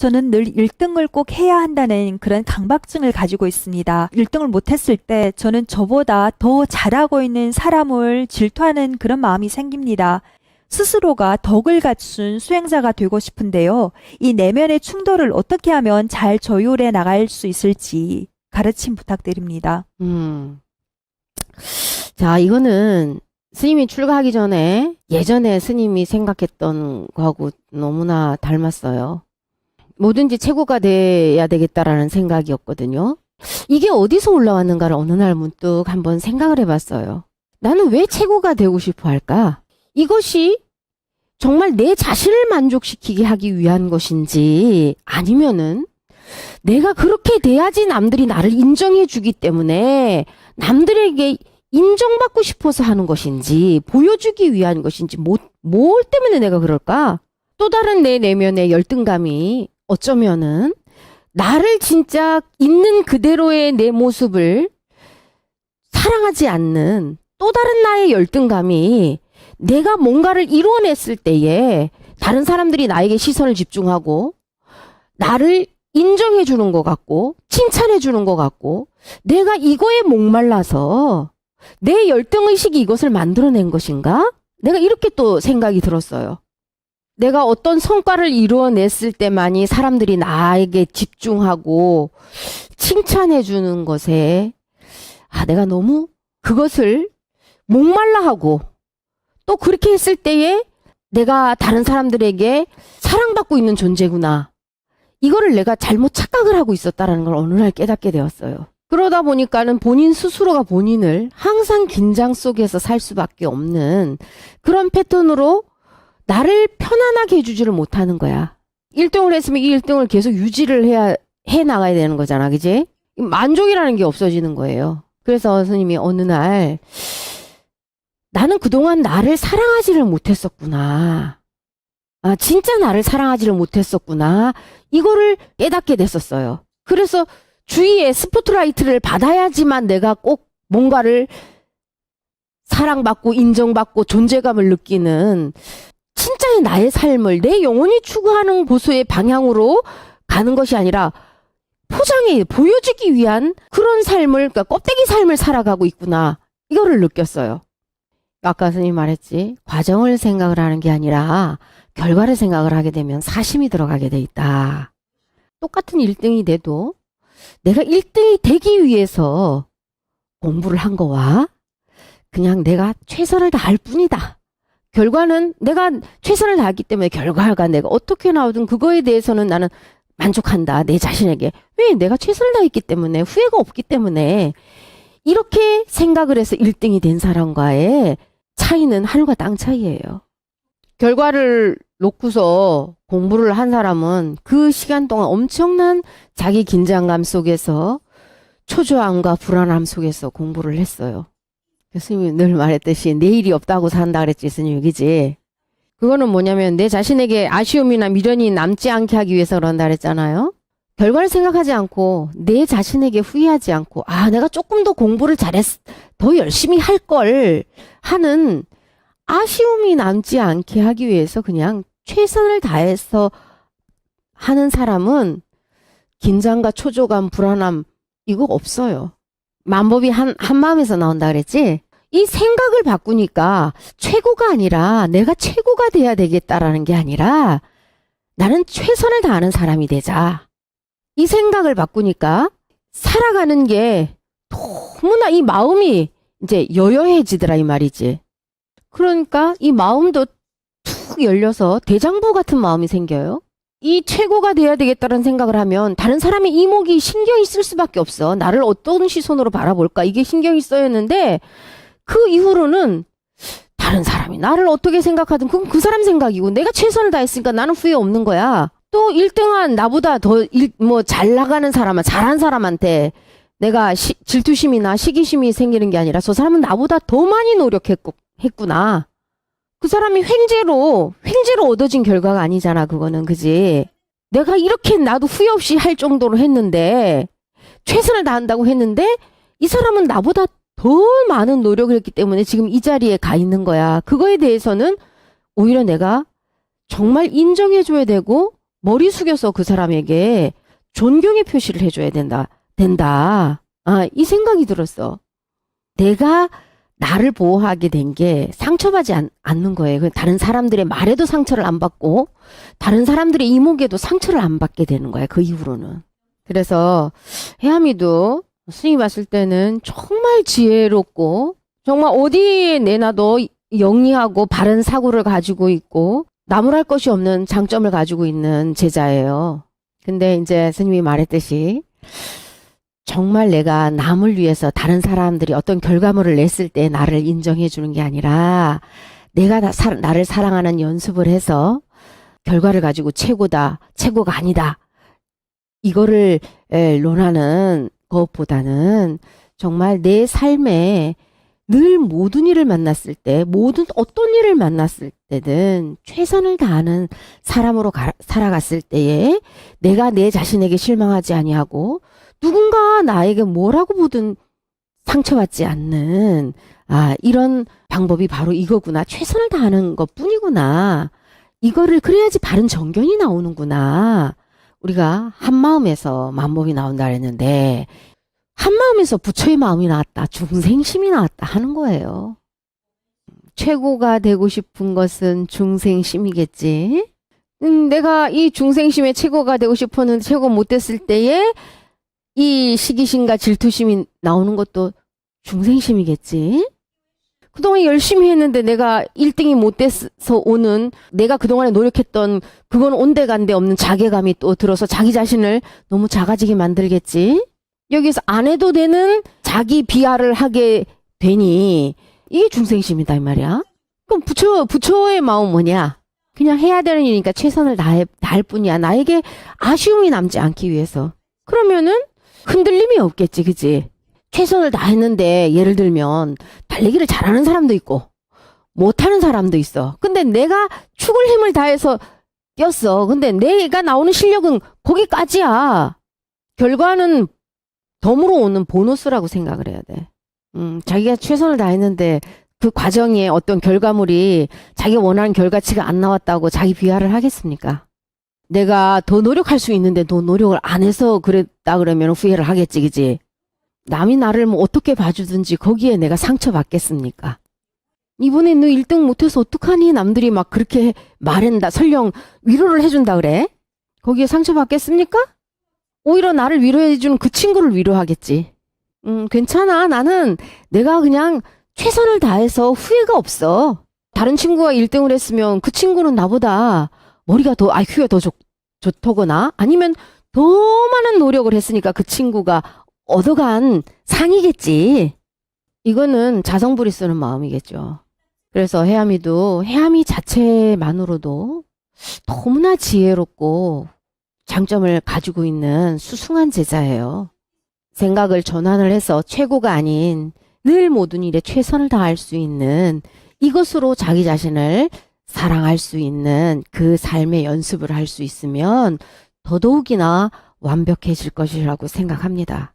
저는 늘 1등을 꼭 해야 한다는 그런 강박증을 가지고 있습니다. 1등을 못했을 때 저는 저보다 더 잘하고 있는 사람을 질투하는 그런 마음이 생깁니다. 스스로가 덕을 갖춘 수행자가 되고 싶은데요. 이 내면의 충돌을 어떻게 하면 잘 조율해 나갈 수 있을지 가르침 부탁드립니다. 자, 이거는 스님이 출가하기 전에 예전에 스님이 생각했던 거하고 너무나 닮았어요. 뭐든지 최고가 돼야 되겠다라는 생각이었거든요. 이게 어디서 올라왔는가를 어느 날 문득 한번 생각을 해봤어요. 나는 왜 최고가 되고 싶어 할까? 이것이 정말 내 자신을 만족시키게 하기 위한 것인지 아니면은 내가 그렇게 돼야지 남들이 나를 인정해 주기 때문에 남들에게 인정받고 싶어서 하는 것인지 보여주기 위한 것인지 뭘 때문에 내가 그럴까? 또 다른 내 내면의 열등감이 어쩌면은 나를 진짜 있는 그대로의 내 모습을 사랑하지 않는 또 다른 나의 열등감이 내가 뭔가를 이루어냈을 때에 다른 사람들이 나에게 시선을 집중하고 나를 인정해 주는 것 같고 칭찬해 주는 것 같고 내가 이거에 목말라서 내 열등의식이 이것을 만들어낸 것인가? 내가 이렇게 또 생각이 들었어요. 내가 어떤 성과를 이루어냈을 때만이 사람들이 나에게 집중하고 칭찬해 주는 것에 내가 너무 그것을 목말라하고 또 그렇게 했을 때에 내가 다른 사람들에게 사랑받고 있는 존재구나. 이거를 내가 잘못 착각을 하고 있었다라는 걸 어느 날 깨닫게 되었어요. 그러다 보니까는 본인 스스로가 본인을 항상 긴장 속에서 살 수밖에 없는 그런 패턴으로 나를 편안하게 해주지를 못하는 거야. 1등을 했으면 이 1등을 계속 유지를 해 나가야 되는 거잖아. 그지? 만족이라는 게 없어지는 거예요. 그래서 스님이 어느 날 나는 그동안 나를 사랑하지를 못했었구나. 진짜 나를 사랑하지를 못했었구나. 이거를 깨닫게 됐었어요. 그래서 주위에 스포트라이트를 받아야지만 내가 꼭 뭔가를 사랑받고 인정받고 존재감을 느끼는 진짜의 나의 삶을 내 영혼이 추구하는 고소의 방향으로 가는 것이 아니라 보여주기 위한 그런 삶을, 그러니까 껍데기 삶을 살아가고 있구나. 이거를 느꼈어요. 아까 스님 말했지. 과정을 생각을 하는 게 아니라 결과를 생각을 하게 되면 사심이 들어가게 돼 있다. 똑같은 1등이 돼도 내가 1등이 되기 위해서 공부를 한 거와 그냥 내가 최선을 다할 뿐이다. 결과는 내가 최선을 다했기 때문에 결과가 내가 어떻게 나오든 그거에 대해서는 나는 만족한다. 내 자신에게. 왜? 내가 최선을 다했기 때문에 후회가 없기 때문에 이렇게 생각을 해서 1등이 된 사람과의 차이는 하늘과 땅 차이예요. 결과를 놓고서 공부를 한 사람은 그 시간 동안 엄청난 자기 긴장감 속에서 초조함과 불안함 속에서 공부를 했어요. 교수님이 늘 말했듯이 내일이 없다고 산다 그랬지, 스님, 그지? 그거는 뭐냐면 내 자신에게 아쉬움이나 미련이 남지 않게 하기 위해서 그런다 그랬잖아요. 결과를 생각하지 않고 내 자신에게 후회하지 않고 내가 조금 더 공부를 더 열심히 할 걸 하는 아쉬움이 남지 않게 하기 위해서 그냥 최선을 다해서 하는 사람은 긴장과 초조감, 불안함 이거 없어요. 만법이 한 마음에서 나온다 그랬지? 이 생각을 바꾸니까 최고가 아니라 내가 최고가 돼야 되겠다라는 게 아니라 나는 최선을 다하는 사람이 되자. 이 생각을 바꾸니까 살아가는 게 너무나 이 마음이 이제 여여해지더라 이 말이지. 그러니까 이 마음도 툭 열려서 대장부 같은 마음이 생겨요. 이 최고가 돼야 되겠다는 생각을 하면 다른 사람의 이목이 신경이 쓸 수밖에 없어. 나를 어떤 시선으로 바라볼까 이게 신경이 써였는데 그 이후로는 다른 사람이 나를 어떻게 생각하든 그건 그 사람 생각이고 내가 최선을 다했으니까 나는 후회 없는 거야. 또 1등한 나보다 더 잘 나가는 사람, 잘한 사람한테 내가 질투심이나 시기심이 생기는 게 아니라 저 사람은 나보다 더 많이 노력했구나. 그 사람이 횡재로 얻어진 결과가 아니잖아, 그거는. 그지? 내가 이렇게 나도 후회 없이 할 정도로 했는데, 최선을 다한다고 했는데, 이 사람은 나보다 더 많은 노력을 했기 때문에 지금 이 자리에 가 있는 거야. 그거에 대해서는 오히려 내가 정말 인정해줘야 되고, 머리 숙여서 그 사람에게 존경의 표시를 해줘야 된다. 이 생각이 들었어. 내가 나를 보호하게 된 게 상처받지 않는 거예요. 다른 사람들의 말에도 상처를 안 받고 다른 사람들의 이목에도 상처를 안 받게 되는 거야. 그 이후로는. 그래서 혜암이도 스님이 봤을 때는 정말 지혜롭고 정말 어디에 내놔도 영리하고 바른 사고를 가지고 있고 나무랄 것이 없는 장점을 가지고 있는 제자예요. 근데 이제 스님이 말했듯이 정말 내가 남을 위해서 다른 사람들이 어떤 결과물을 냈을 때 나를 인정해 주는 게 아니라 내가 나를 사랑하는 연습을 해서 결과를 가지고 최고다, 최고가 아니다. 이거를 논하는 것보다는 정말 내 삶에 늘 모든 일을 만났을 때, 어떤 일을 만났을 때든 최선을 다하는 사람으로 살아갔을 때에 내가 내 자신에게 실망하지 아니하고 누군가 나에게 뭐라고 보든 상처받지 않는 이런 방법이 바로 이거구나. 최선을 다하는 것 뿐이구나. 이거를 그래야지 바른 정견이 나오는구나. 우리가 한마음에서 만법이 나온다 그랬는데 한마음에서 부처의 마음이 나왔다. 중생심이 나왔다 하는 거예요. 최고가 되고 싶은 것은 중생심이겠지. 내가 이 중생심의 최고가 되고 싶었는데 최고 못됐을 때에 이 시기심과 질투심이 나오는 것도 중생심이겠지. 그동안 열심히 했는데 내가 1등이 못 돼서 오는 내가 그동안에 노력했던 그건 온데간데 없는 자괴감이 또 들어서 자기 자신을 너무 작아지게 만들겠지. 여기서 안 해도 되는 자기 비하를 하게 되니 이게 중생심이다 이 말이야. 그럼 부처의 마음 뭐냐? 그냥 해야 되는 일이니까 최선을 다할 뿐이야. 나에게 아쉬움이 남지 않기 위해서. 그러면은 흔들림이 없겠지, 그치? 최선을 다했는데 예를 들면 달리기를 잘하는 사람도 있고 못하는 사람도 있어. 근데 내가 죽을 힘을 다해서 뛰었어. 근데 내가 나오는 실력은 거기까지야. 결과는 덤으로 오는 보너스라고 생각을 해야 돼. 자기가 최선을 다했는데 그 과정에 어떤 결과물이 자기가 원하는 결과치가 안 나왔다고 자기 비하를 하겠습니까? 내가 더 노력할 수 있는데 더 노력을 안 해서 그랬다 그러면 후회를 하겠지, 그지? 남이 나를 뭐 어떻게 봐주든지 거기에 내가 상처받겠습니까? 이번에 너 1등 못해서 어떡하니? 남들이 막 그렇게 말한다. 설령 위로를 해준다 그래? 거기에 상처받겠습니까? 오히려 나를 위로해주는 그 친구를 위로하겠지. 괜찮아. 나는 내가 그냥 최선을 다해서 후회가 없어. 다른 친구가 1등을 했으면 그 친구는 나보다 머리가 더 IQ가 더 좋더거나 아니면 더 많은 노력을 했으니까 그 친구가 얻어간 상이겠지. 이거는 자성불이 쓰는 마음이겠죠. 그래서 혜암이 자체만으로도 너무나 지혜롭고 장점을 가지고 있는 수승한 제자예요. 생각을 전환을 해서 최고가 아닌 늘 모든 일에 최선을 다할 수 있는 이것으로 자기 자신을 사랑할 수 있는 그 삶의 연습을 할 수 있으면 더더욱이나 완벽해질 것이라고 생각합니다.